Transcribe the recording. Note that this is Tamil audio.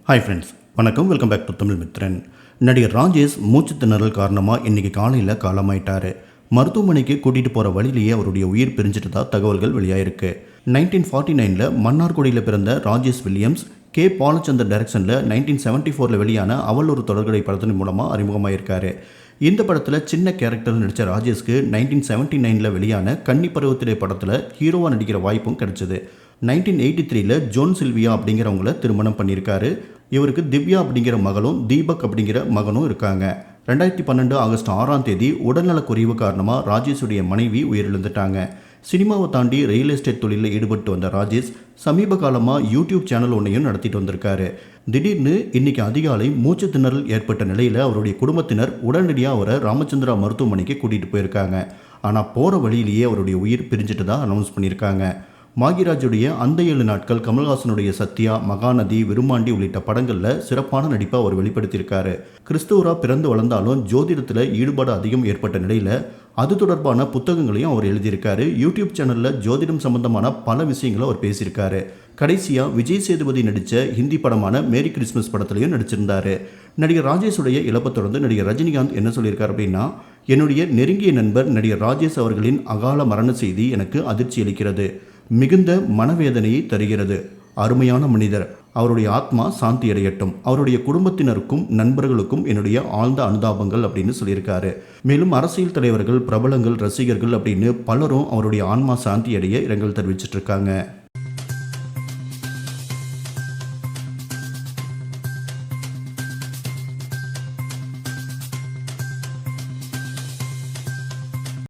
ஹாய் ஃப்ரெண்ட்ஸ், வணக்கம். Welcome back to Tamil Mithran. நடிகர் ராஜேஷ் மூச்சு திணறல் காரணமாக இன்றைக்கி காலையில் காலமாயிட்டார். மருத்துவமனைக்கு கூட்டிகிட்டு போகிற வழியிலேயே அவருடைய உயிர் பிரிஞ்சிட்டதா தகவல்கள் வெளியாயிருக்கு. 1949 மன்னார்குடியில் பிறந்த ராஜேஷ் வில்லியம்ஸ் கே பாலச்சந்தர் டைரக்ஷனில் 1974 வெளியான அவள் ஒரு தொடர்கதை படத்தின் மூலமாக அறிமுகமாயிருக்காரு. இந்த படத்தில் சின்ன கேரக்டர் நடித்த ராஜேஷ்க்கு 1979 வெளியான கன்னி பருவத்திலே படத்தில் ஹீரோவாக நடிக்கிற வாய்ப்பும் கிடைச்சது. 1983 ஜோன் சில்வியா அப்படிங்கிறவங்கள திருமணம் பண்ணியிருக்காரு. இவருக்கு திவ்யா அப்படிங்கிற மகளும் தீபக் அப்படிங்கிற மகனும் இருக்காங்க. 2012 ஆகஸ்ட் 6 உடல்நலக் குறைவு காரணமாக ராஜேஷுடைய மனைவி உயிரிழந்துட்டாங்க. சினிமாவை தாண்டி ரியல் எஸ்டேட் தொழிலில் ஈடுபட்டு வந்த ராஜேஷ் சமீப காலமாக யூடியூப் சேனல் ஒன்றையும் நடத்திட்டு வந்திருக்காரு. திடீர்னு இன்னைக்கு அதிகாலை மூச்சு திணறல் ஏற்பட்ட நிலையில் அவருடைய குடும்பத்தினர் உடனடியாக அவரை ராமச்சந்திரா மருத்துவமனைக்கு கூட்டிகிட்டு போயிருக்காங்க. ஆனால் போகிற வழியிலேயே அவருடைய உயிர் பிரிஞ்சிட்டு தான் அனௌன்ஸ் பண்ணியிருக்காங்க. பாக்யராஜுடைய அந்த 7 நாட்கள், கமல்ஹாசனுடைய சத்யா, மகாநதி, விருமாண்டி உள்ளிட்ட படங்களில் சிறப்பான நடிப்பை அவர் வெளிப்படுத்தியிருக்காரு. கிறிஸ்துவராக பிறந்து வளர்ந்தாலும் ஜோதிடத்தில் ஈடுபாடு அதிகம் ஏற்பட்ட நிலையில் அது தொடர்பான புத்தகங்களையும் அவர் எழுதியிருக்காரு. யூடியூப் சேனலில் ஜோதிடம் சம்பந்தமான பல விஷயங்களை அவர் பேசியிருக்காரு. கடைசியாக விஜய் சேதுபதி நடித்த ஹிந்தி படமான மேரி கிறிஸ்மஸ் படத்துலையும் நடிச்சிருந்தார். நடிகர் ராஜேஷுடைய இழப்பை தொடர்ந்து நடிகர் ரஜினிகாந்த் என்ன சொல்லியிருக்கார் அப்படின்னா, என்னுடைய நெருங்கிய நண்பர் நடிகர் ராஜேஷ் அவர்களின் அகால மரண செய்தி எனக்கு அதிர்ச்சி அளிக்கிறது, மிகுந்த மனவேதனையை தருகிறது. அருமையான மனிதர், அவருடைய ஆத்மா சாந்தி அடையட்டும். அவருடைய குடும்பத்தினருக்கும் நண்பர்களுக்கும் என்னுடைய ஆழ்ந்த அனுதாபங்கள் அப்படின்னு சொல்லியிருக்காரு. மேலும் அரசியல் தலைவர்கள், பிரபலங்கள், ரசிகர்கள் அப்படின்னு பலரும் அவருடைய ஆன்மா சாந்தி அடைய இரங்கல் தெரிவிச்சிட்டு இருக்காங்க.